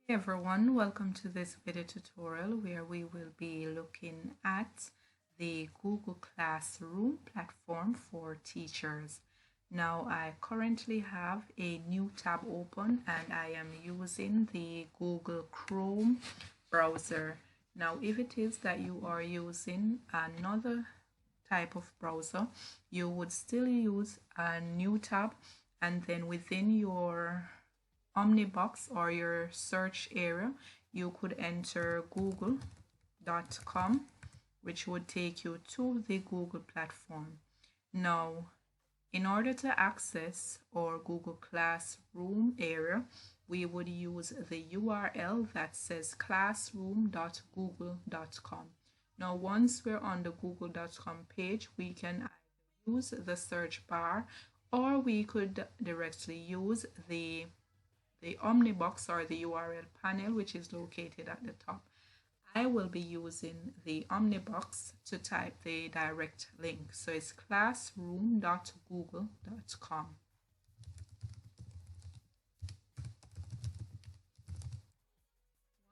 Hey everyone, welcome to this video tutorial where we will be looking at the Google Classroom platform for teachers. Now I currently have a new tab open and I am using the Google Chrome browser. Now if it is that you are using another type of browser, you would still use a new tab, and then within your Omnibox or your search area, you could enter google.com, which would take you to the Google platform. Now, in order to access our Google Classroom area, we would use the URL that says classroom.google.com. Now, once we're on the google.com page, we can use the search bar, or we could directly use the Omnibox or the URL panel, which is located at the top. I will be using the Omnibox to type the direct link. So it's classroom.google.com.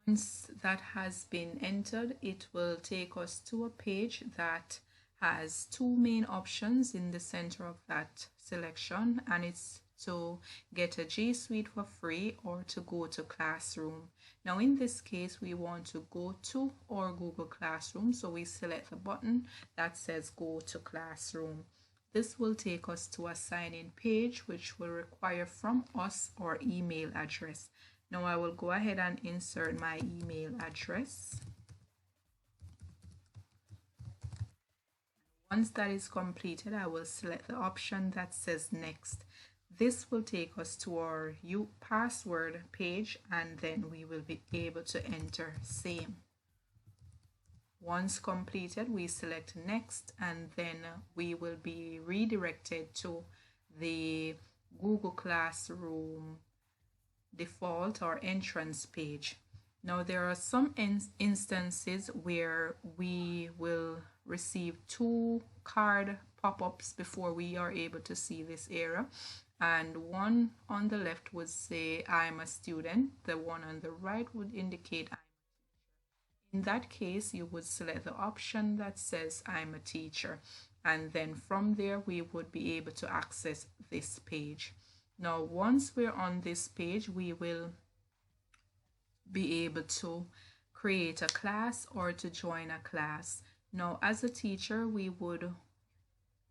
Once that has been entered, it will take us to a page that has two main options in the center of that selection, and it's to get a G Suite for free or to go to Classroom. Now in this case, we want to go to our Google Classroom, so we select the button that says go to Classroom. This will take us to a sign-in page, which will require from us our email address. Now I will go ahead and insert my email address. Once that is completed, I will select the option that says next. This will take us to our password page, and then we will be able to enter same. Once completed, we select next, and then we will be redirected to the Google Classroom default or entrance page. Now there are some instances where we will receive two card pop-ups before we are able to see this area, and one on the left would say I'm a student, the one on the right would indicate I'm in that case, you would select the option that says I'm a teacher, and then from there we would be able to access this page. Now once we're on this page, we will be able to create a class or to join a class. Now as a teacher, we would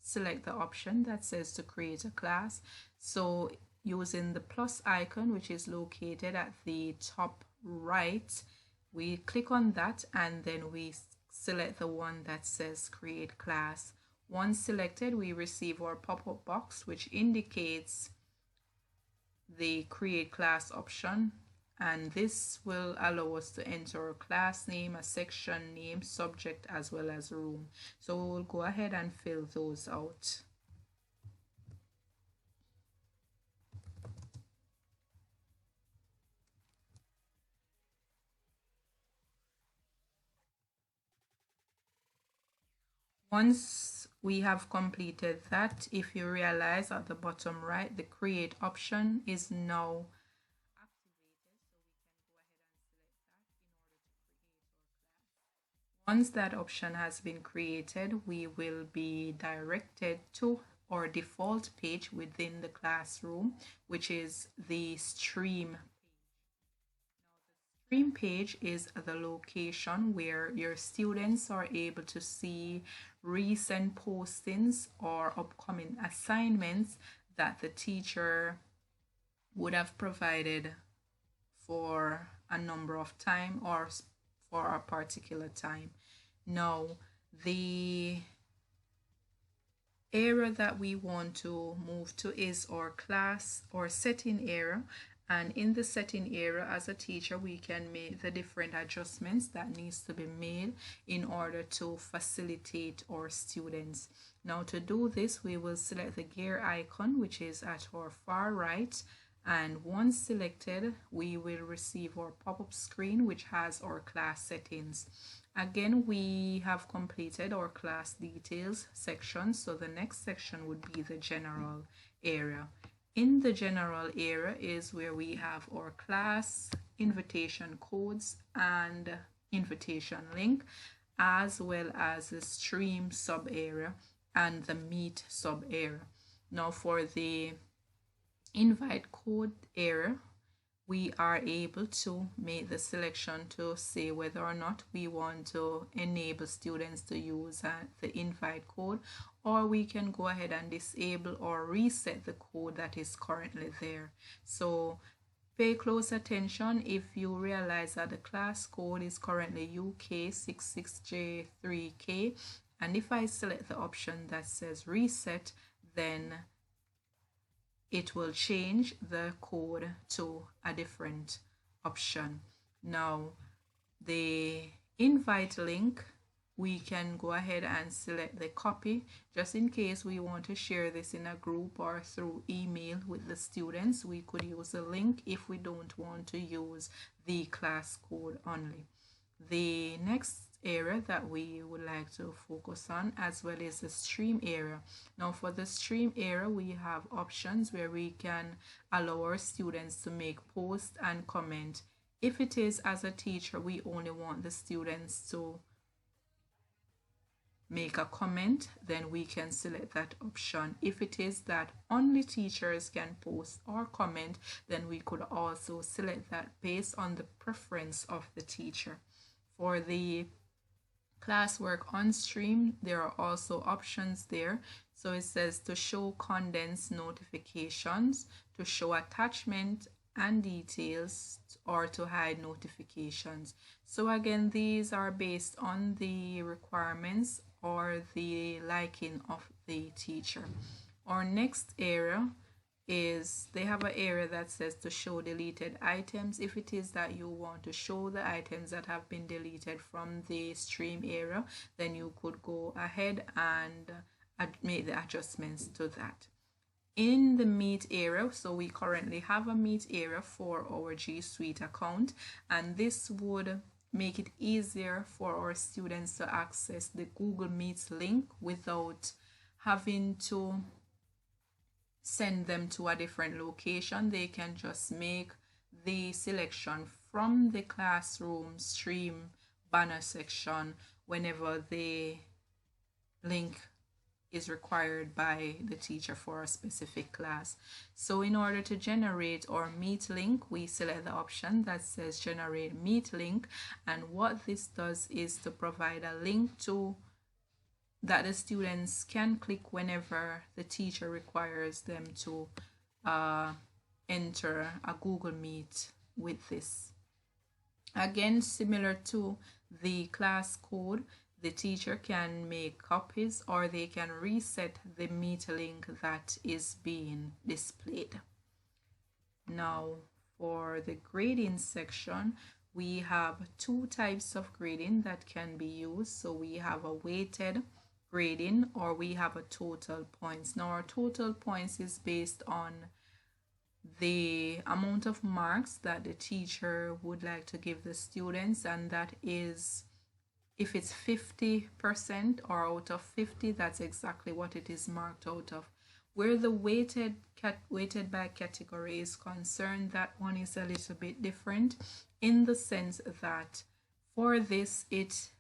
select the option that says to create a class. So using the plus icon, which is located at the top right, we click on that and then we select the one that says create class. Once selected, we receive our pop-up box, which indicates the create class option, and this will allow us to enter a class name, a section name, subject, as well as room. So we will go ahead and fill those out. Once we have completed that, if you realize at the bottom right, the create option is now once that option has been created, we will be directed to our default page within the classroom, which is the stream. Stream page is the location where your students are able to see recent postings or upcoming assignments that the teacher would have provided for a number of time or for a particular time. Now, the area that we want to move to is our class or setting area, and in the setting area as a teacher we can make the different adjustments that needs to be made in order to facilitate our students. Now to do this, we will select the gear icon, which is at our far right, and once selected we will receive our pop-up screen which has our class settings. Again, we have completed our class details section, so the next section would be the general area. In the general area is where we have our class invitation codes and invitation link, as well as the stream sub area and the meet sub area. Now for the invite code area, we are able to make the selection to say whether or not we want to enable students to use the invite code, or we can go ahead and disable or reset the code that is currently there. So pay close attention if you realize that the class code is currently UK66J3K, and if I select the option that says reset, then it will change the code to a different option. Now, the invite link, we can go ahead and select the copy just in case we want to share this in a group or through email with the students. We could use a link if we don't want to use the class code only. The next area that we would like to focus on as well is the stream area. Now for the stream area, we have options where we can allow our students to make posts and comment. If it is as a teacher, we only want the students to make a comment, then we can select that option. If it is that only teachers can post or comment, then we could also select that based on the preference of the teacher. For the classwork on stream, there are also options there. So it says to show condensed notifications, to show attachment and details, or to hide notifications. So again, these are based on the requirements or the liking of the teacher. Our next area is they have an area that says to show deleted items. If it is that you want to show the items that have been deleted from the stream area, then you could go ahead and make the adjustments to that. In the Meet area, so we currently have a Meet area for our G Suite account, and this would make it easier for our students to access the Google Meet link without having to send them to a different location. They can just make the selection from the classroom stream banner section whenever the link is required by the teacher for a specific class. So in order to generate our Meet link, we select the option that says generate Meet link, and what this does is to provide a link to that the students can click whenever the teacher requires them to enter a Google Meet with this. Again, similar to the class code, the teacher can make copies or they can reset the Meet link that is being displayed. Now, for the grading section, we have two types of grading that can be used. So we have a weighted grading or we have a total points. Now our total points is based on the amount of marks that the teacher would like to give the students, and that is, if it's 50% or out of 50, that's exactly what it is marked out of. Where the weighted by category is concerned, that one is a little bit different in the sense that for this it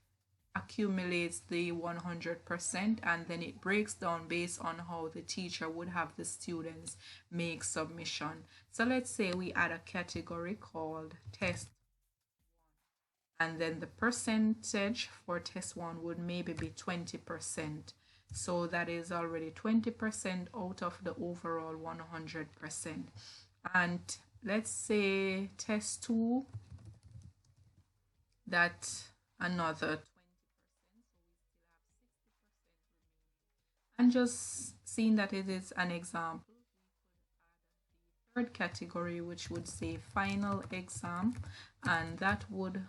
accumulates the 100% and then it breaks down based on how the teacher would have the students make submission. So let's say we add a category called test, and then the percentage for test 1 would maybe be 20%. So that is already 20% out of the overall 100%. And let's say test 2, that another 20%. And just seeing that it is an example, we could add the third category, which would say final exam, and that would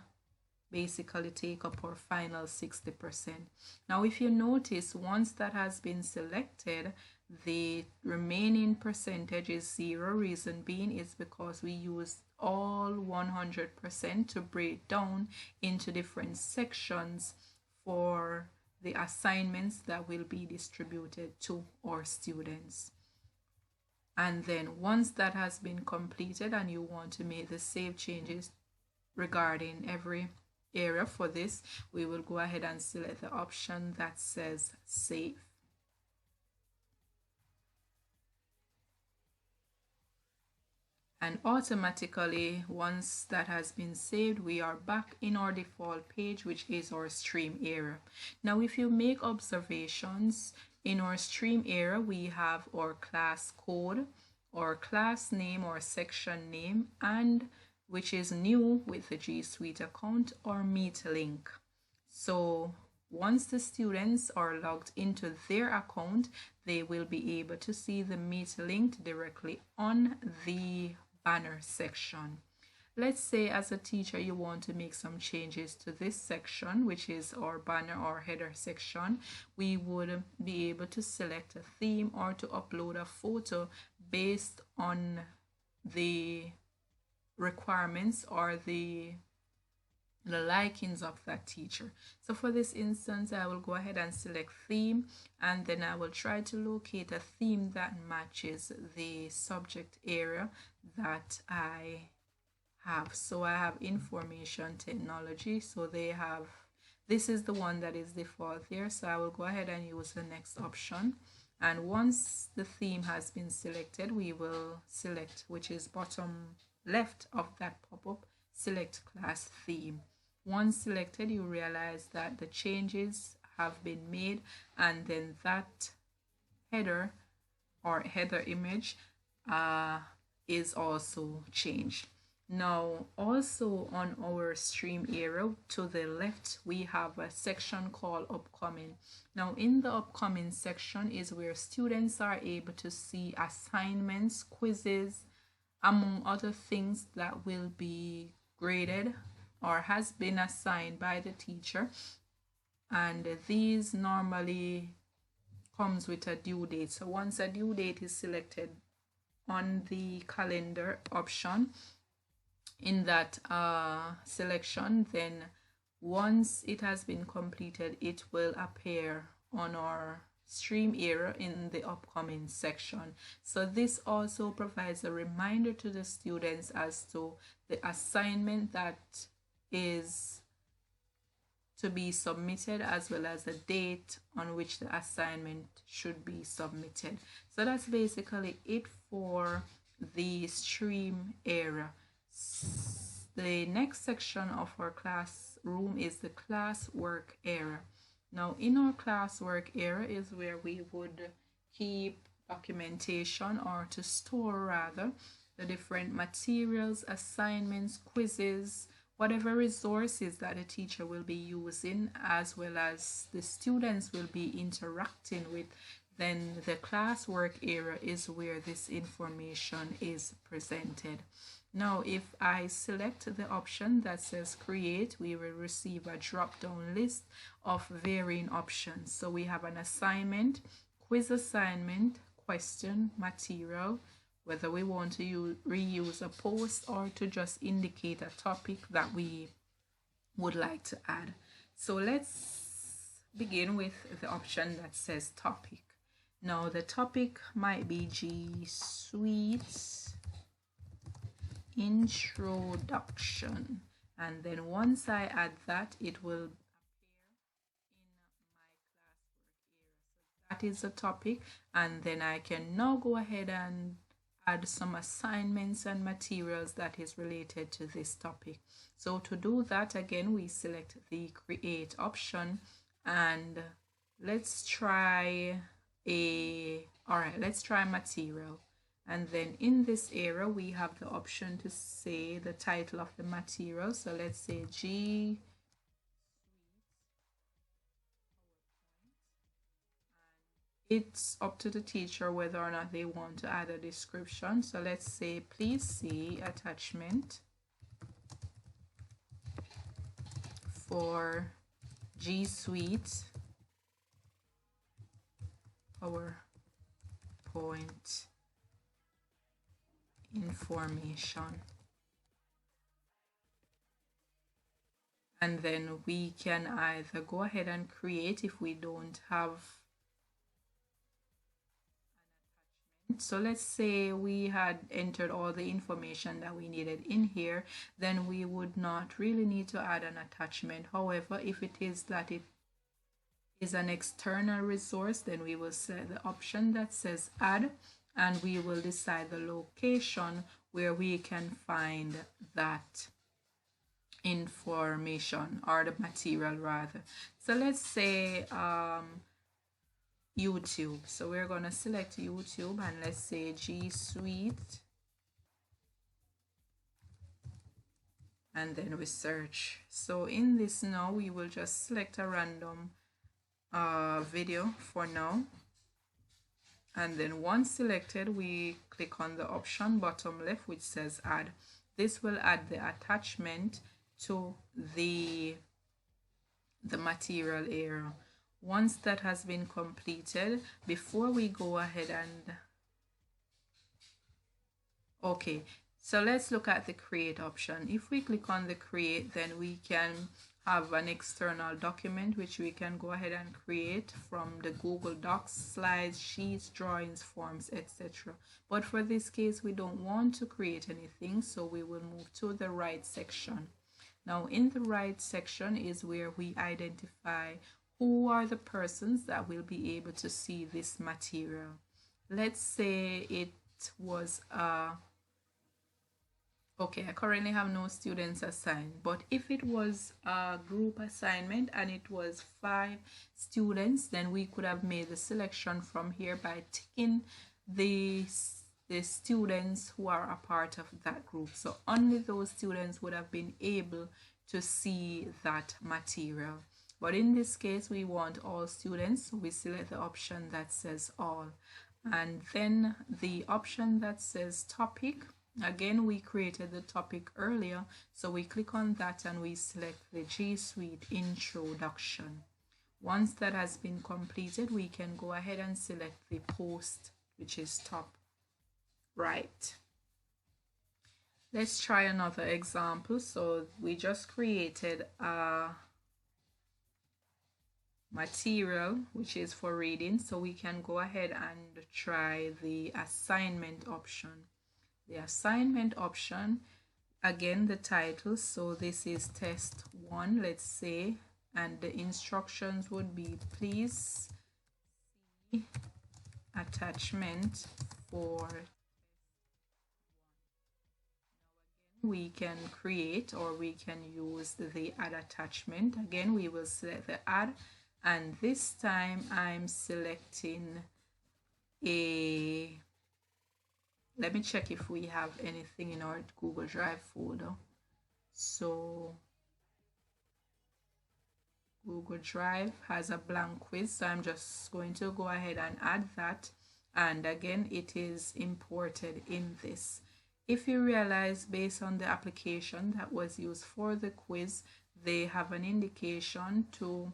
basically take up our final 60%. Now if you notice, once that has been selected, the remaining percentage is 0. Reason being is because we used all 100% to break down into different sections for the assignments that will be distributed to our students. And then once that has been completed and you want to make the save changes regarding every area for this, we will go ahead and select the option that says save. And automatically, once that has been saved, we are back in our default page, which is our stream area. Now if you make observations, in our stream area we have our class code, our class name or section name, and which is new with the G Suite account, or meet link. So once the students are logged into their account, they will be able to see the meet link directly on the banner section. Let's say as a teacher you want to make some changes to this section, which is our banner or header section. We would be able to select a theme or to upload a photo based on the requirements or the likings of that teacher. So for this instance, I will go ahead and select theme, and then I will try to locate a theme that matches the subject area that I have. So I have information technology, so they have, this is the one that is default there, so I will go ahead and use the next option. And once the theme has been selected, we will select, which is bottom left of that pop-up, select class theme. Once selected, you realize that the changes have been made, and then that header or header image is also changed. Now also on our stream area to the left, we have a section called upcoming. Now in the upcoming section is where students are able to see assignments, quizzes, among other things that will be graded or has been assigned by the teacher, and these normally comes with a due date. So once a due date is selected on the calendar option in that selection, then once it has been completed, it will appear on our stream area in the upcoming section. So this also provides a reminder to the students as to the assignment that is to be submitted, as well as the date on which the assignment should be submitted. So that's basically it for the stream area. The next section of our classroom is the classwork area. Now in our classwork area is where we would keep documentation, or to store rather, the different materials, assignments, quizzes, whatever resources that the teacher will be using, as well as the students will be interacting with. Then the classwork area is where this information is presented. Now if I select the option that says create, we will receive a drop-down list of varying options. So we have an assignment, quiz assignment, question, material, whether we want to reuse a post or to just indicate a topic that we would like to add. So let's begin with the option that says topic. Now the topic might be G Suite introduction, and then once I add that, it will appear in my classwork area. So that is the topic, and then I can now go ahead and add some assignments and materials that is related to this topic. So to do that, again, we select the create option, and let's try let's try material. And then in this area we have the option to say the title of the material. So let's say G it's up to the teacher whether or not they want to add a description. So let's say please see attachment for G Suite PowerPoint information. And then we can either go ahead and create if we don't have attachment. So let's say we had entered all the information that we needed in here, then we would not really need to add an attachment. However, if it is that it is an external resource, then we will select the option that says add, and we will decide the location where we can find that information, or the material rather. So let's say YouTube. So we're going to select YouTube, and let's say G Suite, and then we search. So in this now, we will just select a random video for now, and then once selected, we click on the option bottom left which says add. This will add the attachment to the material area. Once that has been completed, before we go ahead and okay, so let's look at the create option. If we click on the create, then we can have an external document which we can go ahead and create from the Google Docs, slides, sheets, drawings, forms, etc. But for this case, we don't want to create anything, so we will move to the right section. Now in the right section is where we identify who are the persons that will be able to see this material. Let's say it was okay, I currently have no students assigned, but if it was a group assignment and it was 5 students, then we could have made the selection from here by ticking the students who are a part of that group. So only those students would have been able to see that material. But in this case, we want all students, so we select the option that says all. And then the option that says topic, again, we created the topic earlier, so we click on that and we select the G Suite introduction. Once that has been completed, we can go ahead and select the post, which is top right. Let's try another example. So we just created a material which is for reading, so we can go ahead and try the assignment option. The assignment option, again, the title, so this is test 1, let's say, and the instructions would be please see attachment for. We can create or we can use the add attachment. Again, we will select the add, and this time I'm selecting a, let me check if we have anything in our Google Drive folder. So Google Drive has a blank quiz, so I'm just going to go ahead and add that, and again it is imported in this. If you realize, based on the application that was used for the quiz, they have an indication to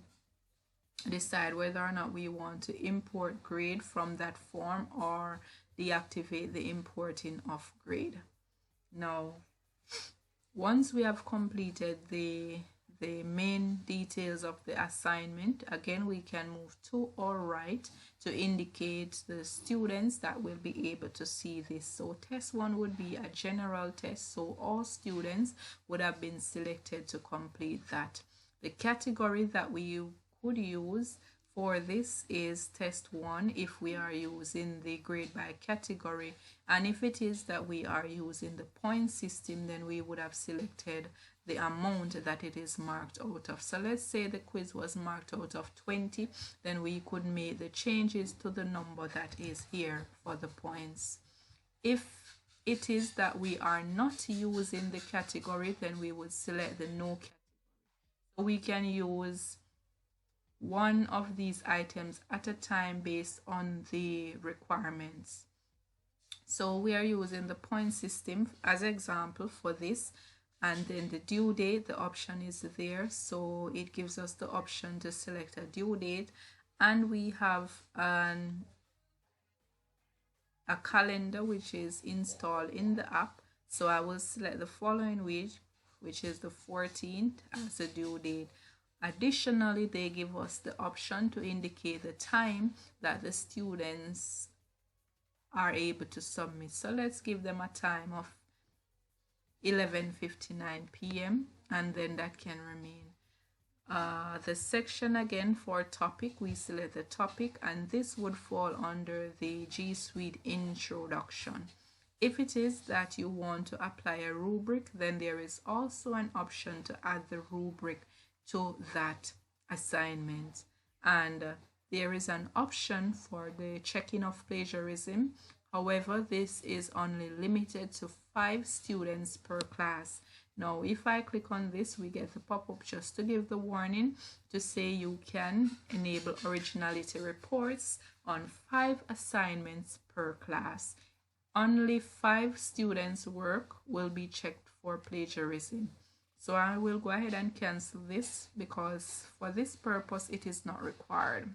decide whether or not we want to import grade from that form or deactivate the importing of grade. Now, once we have completed the main details of the assignment, again we can move to our right to indicate the students that will be able to see this. So test 1 would be a general test, so all students would have been selected to complete that. The category that we could use for this is test 1 if we are using the grade by category, and if it is that we are using the point system, then we would have selected the amount that it is marked out of. So let's say the quiz was marked out of 20, then we could make the changes to the number that is here for the points. If it is that we are not using the category, then we would select the no category. So we can use one of these items at a time based on the requirements. So we are using the point system as example for this, and then the due date, the option is there, so it gives us the option to select a due date, and we have a calendar which is installed in the app. So I will select the following week, which is the 14th, as a due date. Additionally, they give us the option to indicate the time that the students are able to submit. So let's give them a time of 11:59 p.m. and then that can remain. The section again for topic, we select the topic, and this would fall under the G Suite introduction. If it is that you want to apply a rubric, then there is also an option to add the rubric to that assignment. And there is an option for the checking of plagiarism. However, this is only limited to 5 students per class. Now, if I click on this, we get the pop-up just to give the warning to say you can enable originality reports on 5 assignments per class. Only 5 students' work will be checked for plagiarism. So I will go ahead and cancel this because for this purpose it is not required.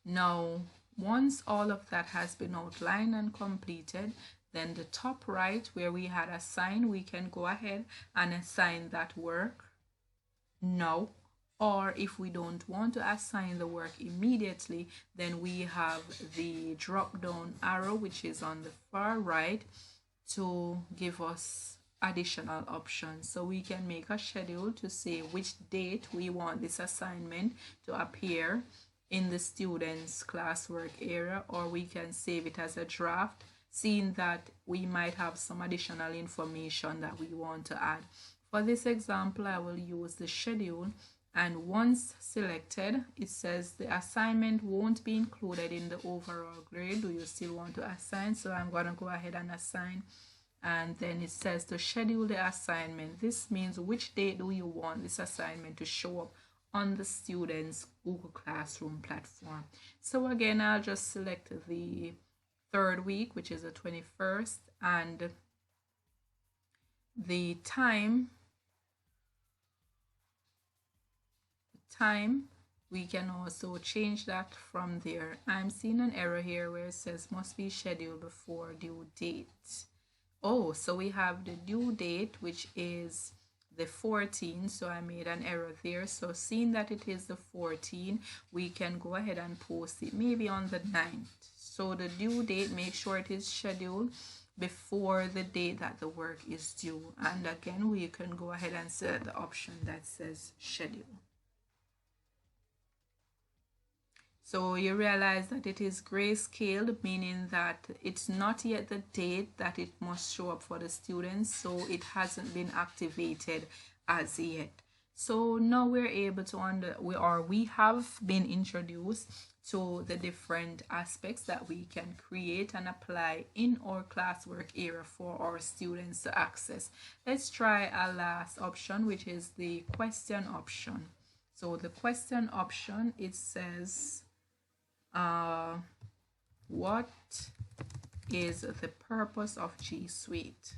Now, once all of that has been outlined and completed, then the top right where we had assigned, we can go ahead and assign that work now. Or if we don't want to assign the work immediately, then we have the drop down arrow which is on the far right to give us additional options. So we can make a schedule to say which date we want this assignment to appear in the students' classwork area, or we can save it as a draft, seeing that we might have some additional information that we want to add. For this example, I will use the schedule, and once selected, it says the assignment won't be included in the overall grade. Do you still want to assign? So I'm going to go ahead and assign. And then it says to schedule the assignment. This means which date do you want this assignment to show up on the students' Google Classroom platform. So again, I'll just select the 3rd week, which is the 21st, and the time we can also change that from there. I'm seeing an error here where it says must be scheduled before due date. Oh, so we have the due date, which is the 14th, so I made an error there. So seeing that it is the 14th, we can go ahead and post it maybe on the 9th. So the due date, make sure it is scheduled before the date that the work is due. And again, we can go ahead and select the option that says schedule. So you realize that it is grayscaled, meaning that it's not yet the date that it must show up for the students, so it hasn't been activated as yet. So now we're able to we have been introduced to the different aspects that we can create and apply in our classwork area for our students to access. Let's try a last option, which is the question option. So the question option, it says what is the purpose of G Suite?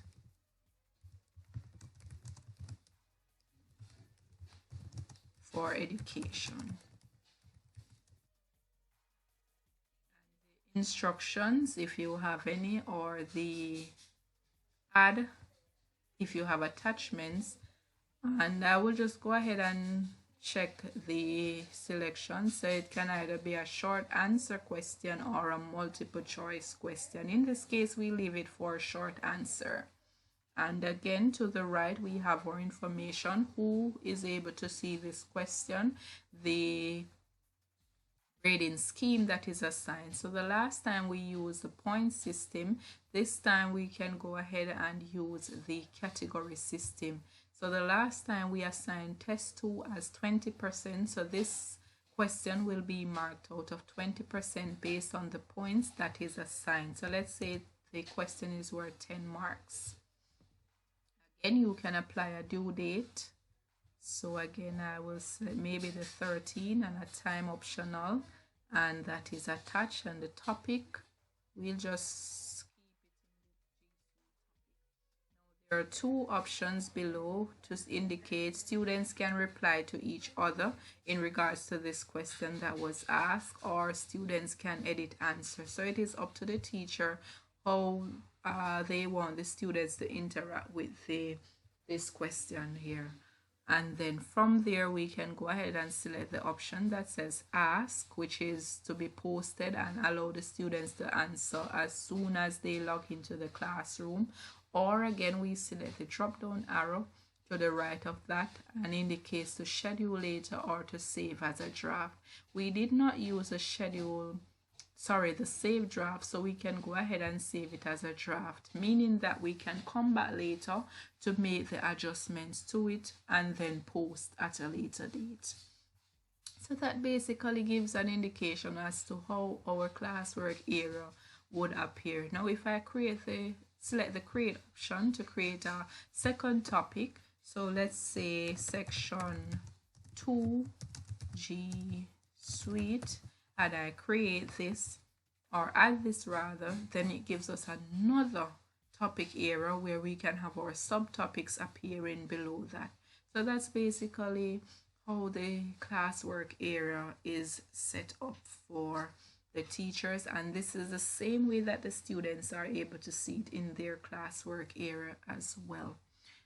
For education. Instructions, if you have any, or the add if you have attachments. And I will just go ahead and check the selection. So it can either be a short answer question or a multiple choice question. In this case, we leave it for a short answer. And again, to the right, we have our information, who is able to see this question, the grading scheme that is assigned. So the last time we used the point system, this time we can go ahead and use the category system. So the last time we assigned test 2 as 20%, so this question will be marked out of 20% based on the points that is assigned. So let's say the question is worth 10 marks. Again, you can apply a due date. So again, I will say maybe the 13 and a time optional, and that is attached, and the topic we'll just There are 2 options below to indicate students can reply to each other in regards to this question that was asked, or students can edit answers. So it is up to the teacher how they want the students to interact with this question here. And then from there, we can go ahead and select the option that says ask, which is to be posted and allow the students to answer as soon as they log into the classroom. Or again, we select the drop down arrow to the right of that and indicates to schedule later or to save as a draft. We did not use a the save draft, so we can go ahead and save it as a draft, meaning that we can come back later to make the adjustments to it and then post at a later date. So that basically gives an indication as to how our classwork area would appear. Now if I select the create option to create a second topic, so let's say section 2G Suite, and I create this or add this rather, then it gives us another topic area where we can have our subtopics appearing below that. So that's basically how the classwork area is set up for the teachers, and this is the same way that the students are able to see it in their classwork area as well.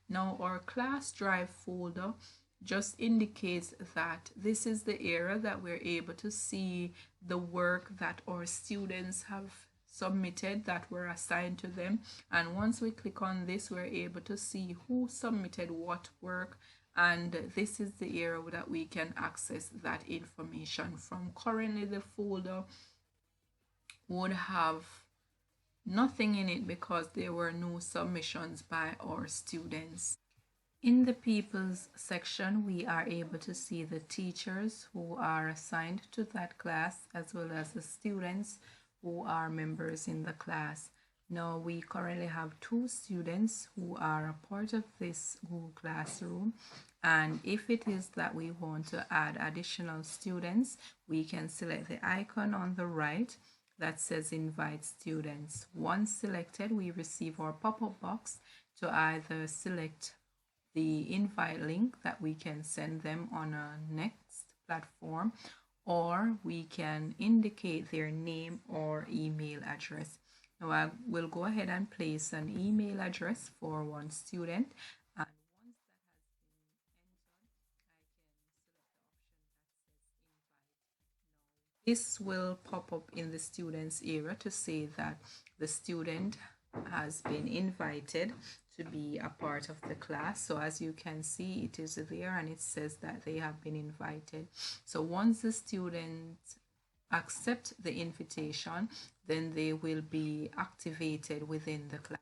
Now our class drive folder just indicates that this is the area that we're able to see the work that our students have submitted that were assigned to them. And once we click on this, we're able to see who submitted what work, and this is the area that we can access that information from. Currently the folder would have nothing in it because there were no submissions by our students. In the People's section, we are able to see the teachers who are assigned to that class as well as the students who are members in the class. Now we currently have 2 students who are a part of this Google Classroom, and if it is that we want to add additional students, we can select the icon on the right that says invite students. Once selected, we receive our pop-up box to either select the invite link that we can send them on a next platform, or we can indicate their name or email address. Now I will go ahead and place an email address for one student, and once that has been entered, I can select the option that says invite now. This will pop up in the students area to say that the student has been invited to be a part of the class. So as you can see, it is there and it says that they have been invited. So once the students accept the invitation, then they will be activated within the class.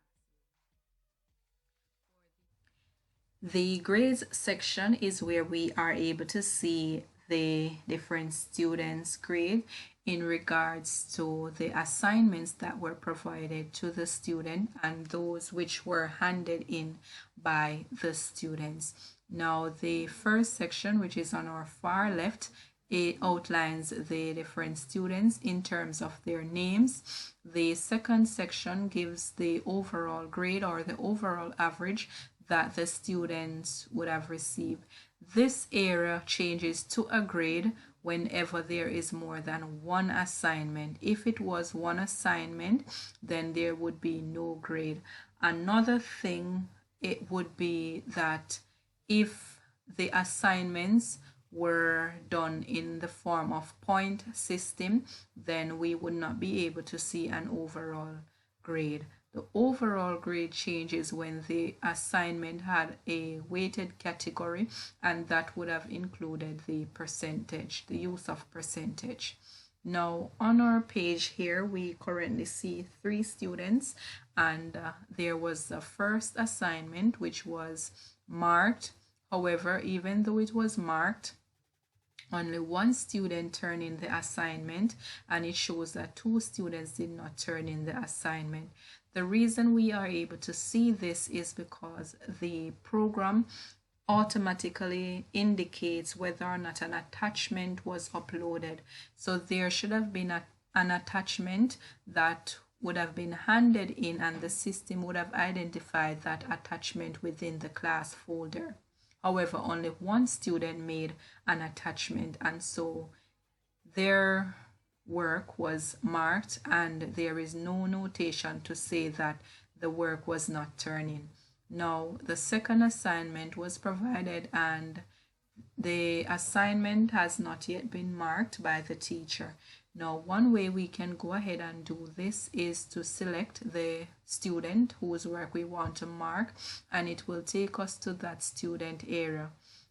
The grades section is where we are able to see the different students' grade in regards to the assignments that were provided to the student and those which were handed in by the students. Now the first section, which is on our far left, it outlines the different students in terms of their names. The second section gives the overall grade or the overall average that the students would have received. This area changes to a grade whenever there is more than one assignment. If it was one assignment, then there would be no grade. Another thing, it would be that if the assignments were done in the form of point system, then we would not be able to see an overall grade. The overall grade changes when the assignment had a weighted category, and that would have included the percentage, the use of percentage. Now on our page here, we currently see 3 students, and there was the first assignment which was marked. However, even though it was marked, only one student turned in the assignment, and it shows that 2 students did not turn in the assignment. The reason we are able to see this is because the program automatically indicates whether or not an attachment was uploaded. So there should have been an attachment that would have been handed in, and the system would have identified that attachment within the class folder. However, only one student made an attachment, and so their work was marked and there is no notation to say that the work was not turning. Now, the second assignment was provided and the assignment has not yet been marked by the teacher. Now, one way we can go ahead and do this is to select the student whose work we want to mark, and it will take us to that student area.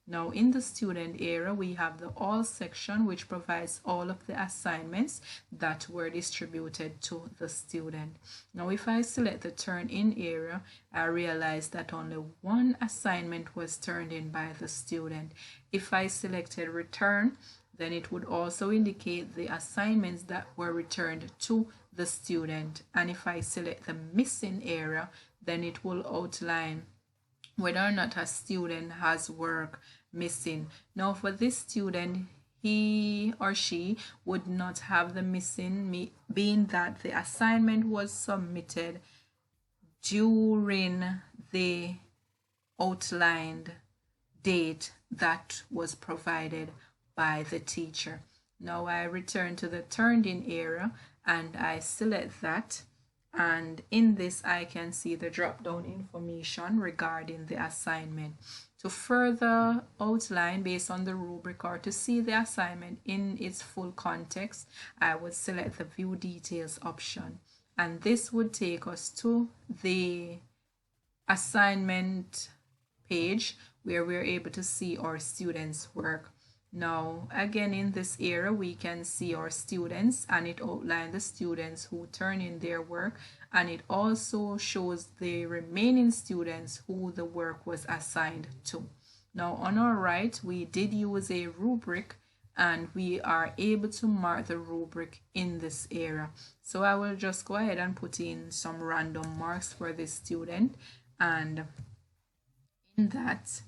Now, in the student area, we have the all section, which provides all of the assignments that were distributed to the student. Now, if I select the turn in area, I realize that only one assignment was turned in by the student. If I selected return, then it would also indicate the assignments that were returned to the student. And if I select the missing area, then it will outline whether or not a student has work missing. Now, for this student, he or she would not have the missing, being that the assignment was submitted during the outlined date that was provided by the teacher. Now I return to the turned in area and I select that, and in this I can see the drop down information regarding the assignment. To further outline based on the rubric or to see the assignment in its full context, I would select the view details option, and this would take us to the assignment page where we're able to see our students' work. Now, again, in this area, we can see our students, and it outlines the students who turn in their work, and it also shows the remaining students who the work was assigned to. Now, on our right, we did use a rubric, and we are able to mark the rubric in this area. So I will just go ahead and put in some random marks for this student, and in that,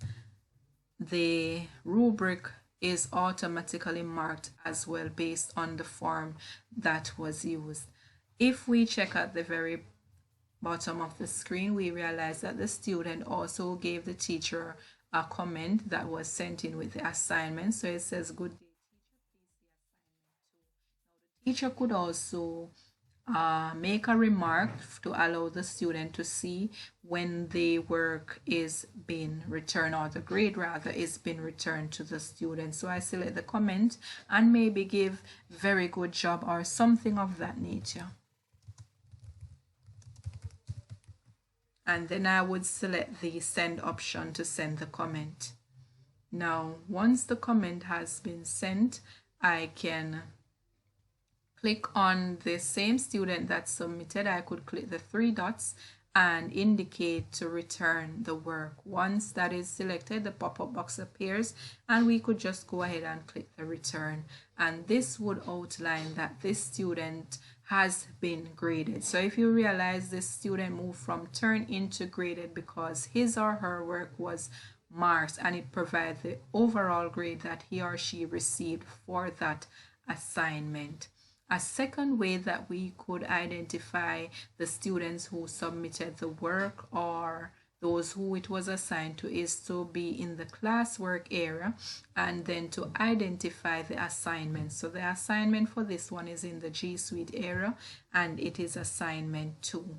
the rubric is automatically marked as well based on the form that was used. If we check at the very bottom of the screen, we realize that the student also gave the teacher a comment that was sent in with the assignment. So it says, "Good day, teacher, please see assignment 2." Now, the teacher could also make a remark to allow the student to see when the work is being returned, or the grade rather is being returned to the student. So I select the comment and maybe give "very good job" or something of that nature. And then I would select the send option to send the comment. Now, once the comment has been sent, I can click on the same student that submitted. I could click the three dots and indicate to return the work. Once that is selected, the pop-up box appears and we could just go ahead and click the return, and this would outline that this student has been graded. So if you realize this student moved from turn into graded because his or her work was marked, and it provides the overall grade that he or she received for that assignment. A second way that we could identify the students who submitted the work or those who it was assigned to is to be in the classwork area and then to identify the assignment. So the assignment for this one is in the G Suite area and it is assignment 2.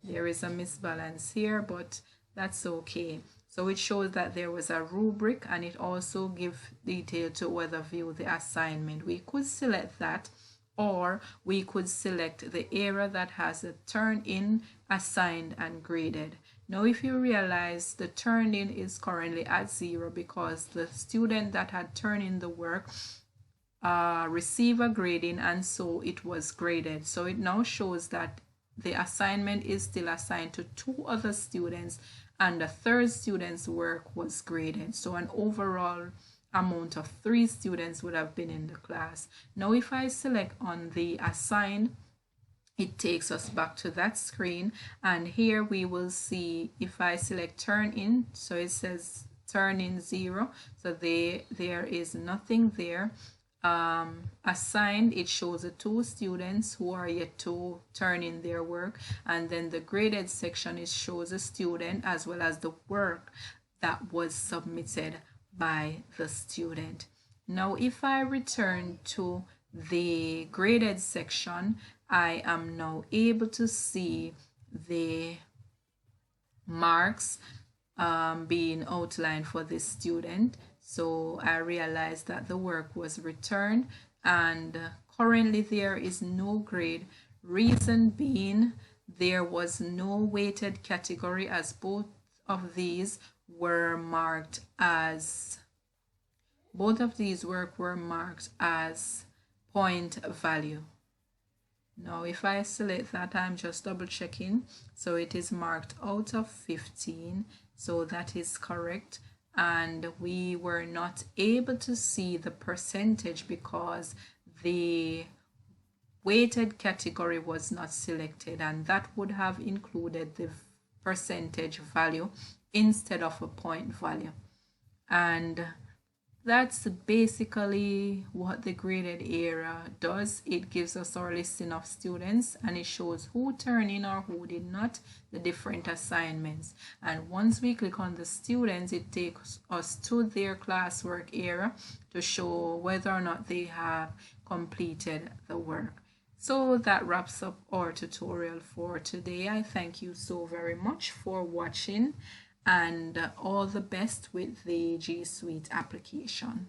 There is a misbalance here, but that's okay. So it shows that there was a rubric, and it also gives detail to whether view the assignment. We could select that, or we could select the area that has a turn in, assigned, and graded. Now, if you realize the turn in is currently at 0 because the student that had turned in the work received a grading, and so it was graded. So it now shows that the assignment is still assigned to 2 other students and the third student's work was graded. So an overall amount of 3 students would have been in the class. Now if I select on the assigned, it takes us back to that screen, and here we will see if I select turn in, so it says turn in 0, so there is nothing there. Assigned, it shows the 2 students who are yet to turn in their work, and then the graded section, it shows a student as well as the work that was submitted by the student. Now if I return to the graded section, I am now able to see the marks being outlined for this student. So I realized that the work was returned, and currently there is no grade. Reason being, there was no weighted category, as both of these work were marked as point value. Now if I select that, I'm just double checking, so it is marked out of 15, so that is correct. And we were not able to see the percentage because the weighted category was not selected, and that would have included the percentage value instead of a point value. And that's basically what the graded area does. It gives us our listing of students, and it shows who turned in or who did not, the different assignments. And once we click on the students, it takes us to their classwork area to show whether or not they have completed the work. So that wraps up our tutorial for today. I thank you so very much for watching, and all the best with the G Suite application.